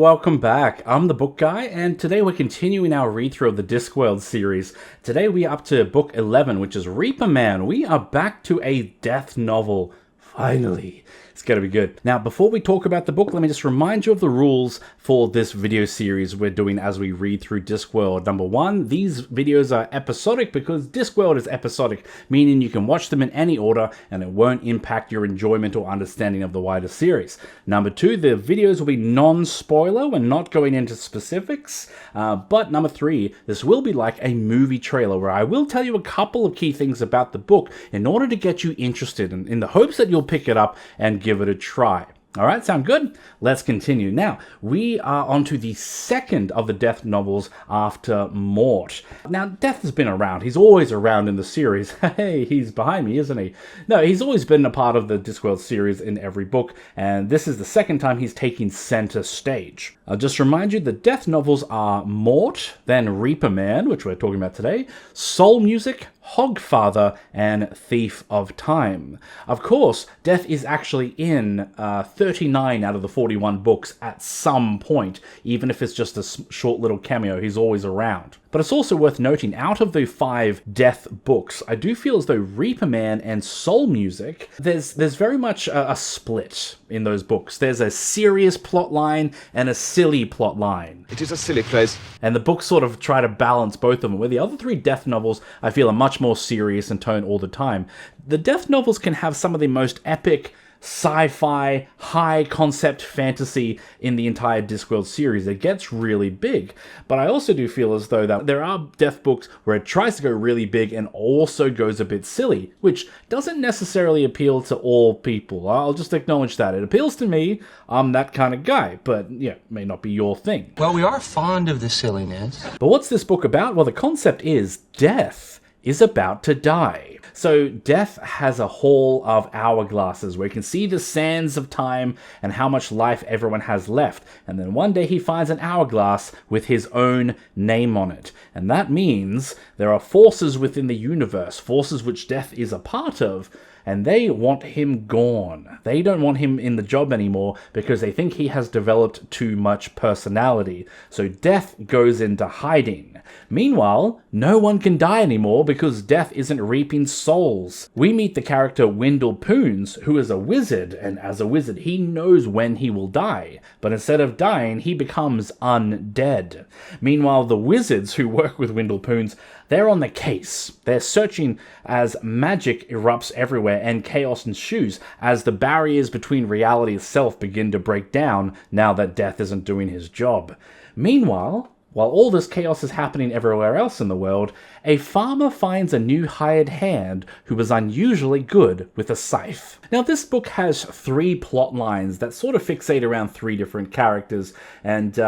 welcome back. I'm the Book Guy, and today we're continuing our read-through of the Discworld series. Today we are up to book 11, which is Reaper Man. We are back to a death novel. Finally. It's going to be good. Now, before we talk about the book, let me just remind you of the rules for this video series we're doing as we read through Discworld. Number one, these videos are episodic because Discworld is episodic, meaning you can watch them in any order and it won't impact your enjoyment or understanding of the wider series. Number two, the videos will be non-spoiler. We're not going into specifics. But number three, this will be like a movie trailer where I will tell you a couple of key things about the book in order to get you interested in the hopes that you'll pick it up and give it a try. All right, sound good? Let's continue. Now, we are on to the second of the Death novels after Mort. Now, Death has been around. He's always around in the series. Hey, he's behind me, isn't he? No, he's always been a part of the Discworld series in every book, and this is the second time he's taking center stage. I'll just remind you the Death novels are Mort, then Reaper Man, which we're talking about today, Soul Music, Hogfather, and Thief of Time. Of course, Death is actually in 39 out of the 41 books at some point. Even if it's just a short little cameo, he's always around. But it's also worth noting, out of the 5 Death books, I do feel as though Reaper Man and Soul Music, there's very much a split in those books. There's a serious plot line and a silly plot line. It is a silly place. And the books sort of try to balance both of them, where the other 3 Death novels, I feel, are much more serious in tone all the time. The Death novels can have some of the most epic sci-fi, high-concept fantasy in the entire Discworld series. It gets really big. But I also do feel as though that there are Death books where it tries to go really big and also goes a bit silly, which doesn't necessarily appeal to all people. I'll just acknowledge that. It appeals to me. I'm that kind of guy, but yeah, it may not be your thing. Well, we are fond of the silliness. But what's this book about? Well, the concept is Death is about to die. So Death has a hall of hourglasses where you can see the sands of time and how much life everyone has left. And then one day he finds an hourglass with his own name on it. And that means there are forces within the universe, forces which Death is a part of, and they want him gone. They don't want him in the job anymore because they think he has developed too much personality. So Death goes into hiding. Meanwhile, no one can die anymore because Death isn't reaping souls. We meet the character Wendell Poons, who is a wizard, and as a wizard he knows when he will die. But instead of dying, he becomes undead. Meanwhile, the wizards who work with Wendell Poons, they're on the case. They're searching as magic erupts everywhere and chaos ensues as the barriers between reality itself begin to break down now that Death isn't doing his job. Meanwhile, while all this chaos is happening everywhere else in the world, a farmer finds a new hired hand who is unusually good with a scythe. Now, this book has 3 plot lines that sort of fixate around 3 different characters, and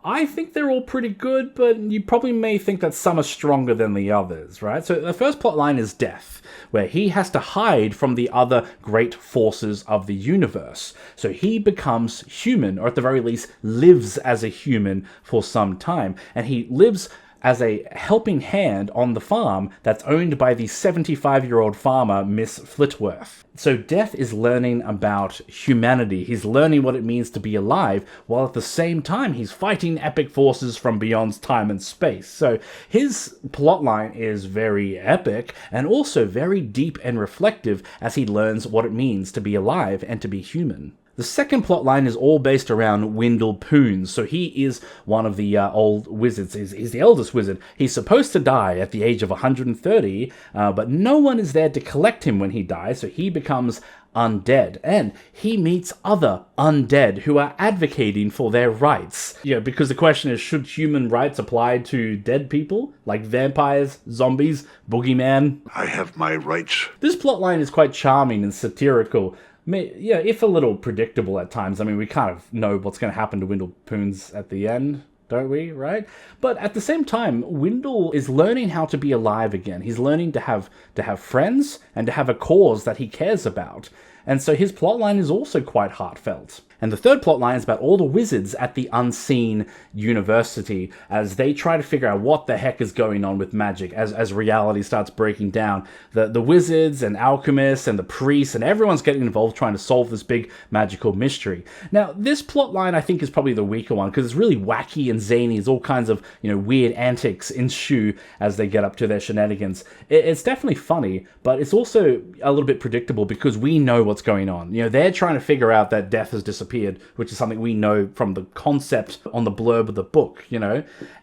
I think they're all pretty good, but you probably may think that some are stronger than the others, right? So the first plot line is Death, where he has to hide from the other great forces of the universe. So he becomes human, or at the very least lives as a human for some time, and he lives as a helping hand on the farm that's owned by the 75-year-old farmer, Miss Flitworth. So Death is learning about humanity. He's learning what it means to be alive, while at the same time he's fighting epic forces from beyond time and space. So his plotline is very epic and also very deep and reflective as he learns what it means to be alive and to be human. The second plotline is all based around Wendell Poons. So he is one of the old wizards. He's the eldest wizard. He's supposed to die at the age of 130, but no one is there to collect him when he dies, so he becomes undead. And he meets other undead who are advocating for their rights. Yeah, because the question is, should human rights apply to dead people? Like vampires, zombies, boogeyman? I have my rights. This plotline is quite charming and satirical. Yeah, if a little predictable at times. I mean, we kind of know what's going to happen to Wendell Poons at the end, don't we, right? But at the same time, Wendell is learning how to be alive again. He's learning to have friends and to have a cause that he cares about. And so his plotline is also quite heartfelt. And the third plot line is about all the wizards at the unseen university as they try to figure out what the heck is going on with magic as reality starts breaking down. The wizards and alchemists and the priests and everyone's getting involved trying to solve this big magical mystery. Now, this plot line I think is probably the weaker one because it's really wacky and zany. There's all kinds of, weird antics ensue as they get up to their shenanigans. It's definitely funny, but it's also a little bit predictable because we know what's going on. They're trying to figure out that death has disappeared, which is something we know from the concept on the blurb of the book,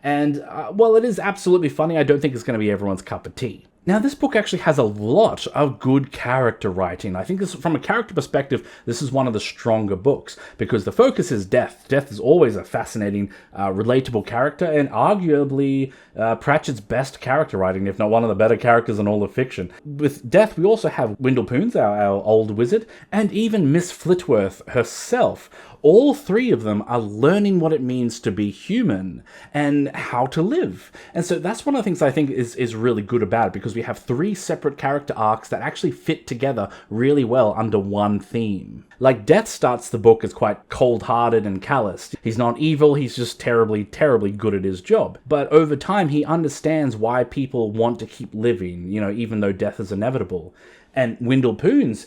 And, while it is absolutely funny, I don't think it's going to be everyone's cup of tea. Now, this book actually has a lot of good character writing. I think from a character perspective, this is one of the stronger books because the focus is Death. Death is always a fascinating, relatable character and arguably Pratchett's best character writing, if not one of the better characters in all of fiction. With Death, we also have Windlepoons, our old wizard, and even Miss Flitworth herself. All three of them are learning what it means to be human and how to live. And so that's one of the things I think is really good about it because we have three separate character arcs that actually fit together really well under one theme. Like Death starts the book as quite cold-hearted and calloused. He's not evil, he's just terribly, terribly good at his job. But over time, he understands why people want to keep living, even though death is inevitable. And Windlepoons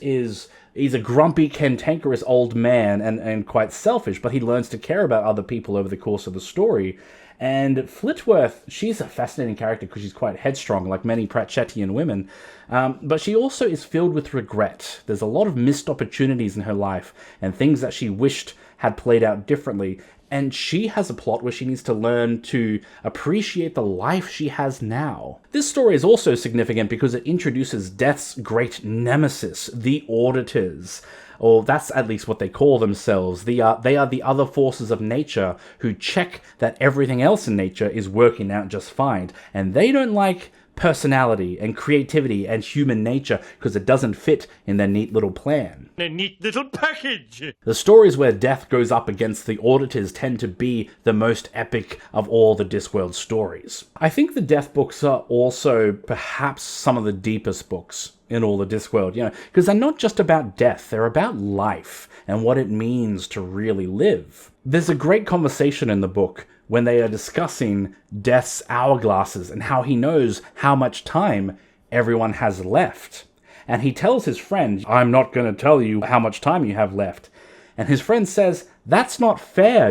he's a grumpy, cantankerous old man and quite selfish, but he learns to care about other people over the course of the story. And Flitworth, she's a fascinating character because she's quite headstrong, like many Pratchettian women. But she also is filled with regret. There's a lot of missed opportunities in her life and things that she wished had played out differently. And she has a plot where she needs to learn to appreciate the life she has now. This story is also significant because it introduces Death's great nemesis, the Auditors. Or that's at least what they call themselves. They are the other forces of nature who check that everything else in nature is working out just fine. And they don't like personality and creativity and human nature because it doesn't fit in their neat little plan. A neat little package! The stories where Death goes up against the Auditors tend to be the most epic of all the Discworld stories. I think the Death books are also perhaps some of the deepest books in all the Discworld, because they're not just about death, they're about life and what it means to really live. There's a great conversation in the book when they are discussing Death's hourglasses and how he knows how much time everyone has left. And he tells his friend, "I'm not going to tell you how much time you have left." And his friend says, "That's not fair,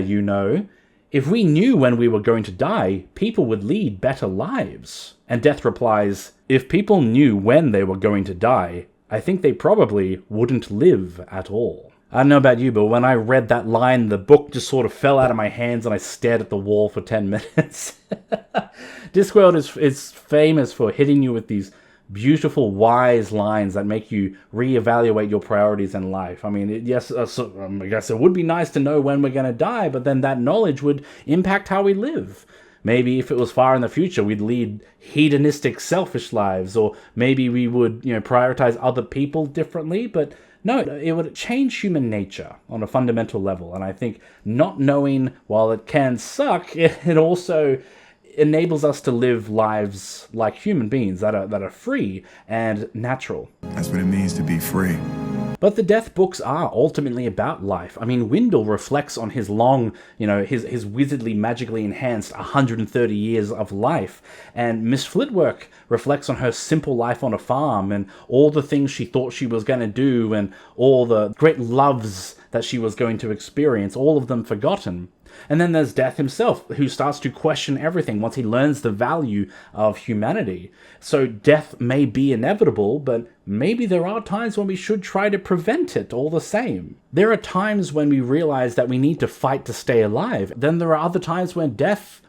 If we knew when we were going to die, people would lead better lives." And Death replies, "If people knew when they were going to die, I think they probably wouldn't live at all." I don't know about you, but when I read that line, the book just sort of fell out of my hands and I stared at the wall for 10 minutes. Discworld is famous for hitting you with these beautiful, wise lines that make you reevaluate your priorities in life. I mean, I guess it would be nice to know when we're going to die, but then that knowledge would impact how we live. Maybe if it was far in the future, we'd lead hedonistic, selfish lives, or maybe we would, prioritize other people differently, but no, it would change human nature on a fundamental level. And I think not knowing, while it can suck, it also enables us to live lives like human beings that are free and natural. That's what it means to be free. But the Death books are ultimately about life. I mean, Windle reflects on his long, his wizardly, magically enhanced 130 years of life. And Miss Flitworth reflects on her simple life on a farm and all the things she thought she was going to do and all the great loves that she was going to experience, all of them forgotten. And then there's Death himself, who starts to question everything once he learns the value of humanity. So death may be inevitable, but maybe there are times when we should try to prevent it all the same. There are times when we realize that we need to fight to stay alive. Then there are other times when death,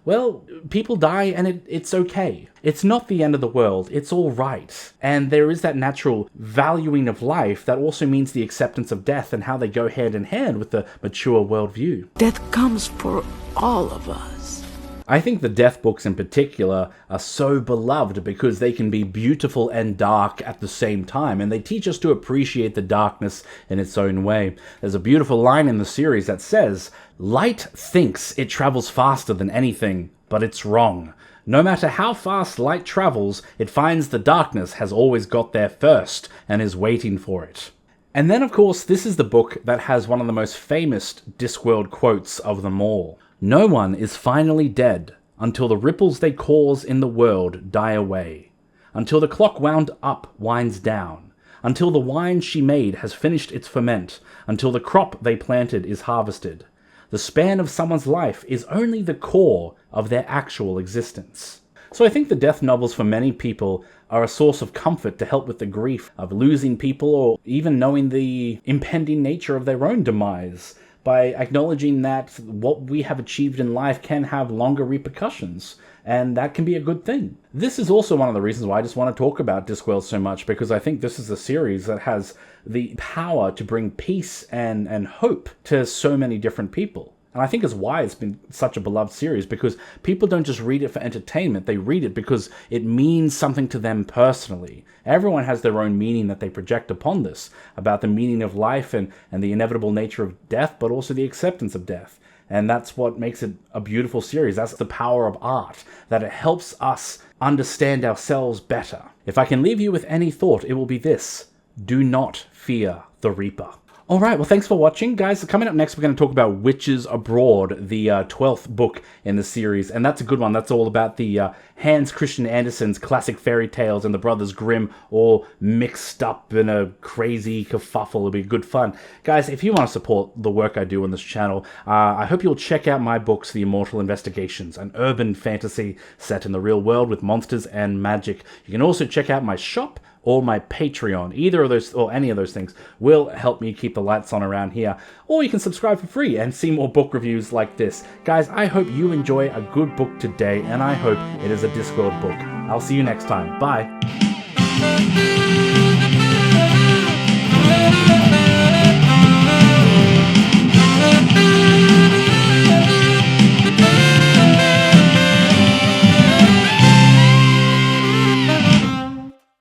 people die and it's okay. It's not the end of the world. It's all right. And there is that natural valuing of life that also means the acceptance of death and how they go hand in hand with the mature worldview. Death comes for all of us. I think the Death books in particular are so beloved because they can be beautiful and dark at the same time, and they teach us to appreciate the darkness in its own way. There's a beautiful line in the series that says, "Light thinks it travels faster than anything, but it's wrong. No matter how fast light travels, it finds the darkness has always got there first and is waiting for it." And then, of course, this is the book that has one of the most famous Discworld quotes of them all. No one is finally dead until the ripples they cause in the world die away, until the clock wound up winds down, until the wine she made has finished its ferment, until the crop they planted is harvested. The span of someone's life is only the core of their actual existence. So I think the death novels for many people are a source of comfort to help with the grief of losing people, or even knowing the impending nature of their own demise, by acknowledging that what we have achieved in life can have longer repercussions, and that can be a good thing. This is also one of the reasons why I just want to talk about Discworld so much, because I think this is a series that has the power to bring peace and hope to so many different people. And I think it's why it's been such a beloved series, because people don't just read it for entertainment, they read it because it means something to them personally. Everyone has their own meaning that they project upon this, about the meaning of life and the inevitable nature of death, but also the acceptance of death. And that's what makes it a beautiful series. That's the power of art, that it helps us understand ourselves better. If I can leave you with any thought, it will be this: do not fear the Reaper. Alright, well, thanks for watching, guys. Coming up next, we're going to talk about Witches Abroad, the 12th book in the series, and that's a good one. That's all about the Hans Christian Andersen's classic fairy tales and the Brothers Grimm all mixed up in a crazy kerfuffle. It'll be good fun. Guys, if you want to support the work I do on this channel, I hope you'll check out my books, The Immortal Investigations, an urban fantasy set in the real world with monsters and magic. You can also check out my shop or my Patreon. Either of those, or any of those things, will help me keep the lights on around here. Or you can subscribe for free and see more book reviews like this. Guys, I hope you enjoy a good book today, and I hope it is a Discworld book. I'll see you next time. Bye.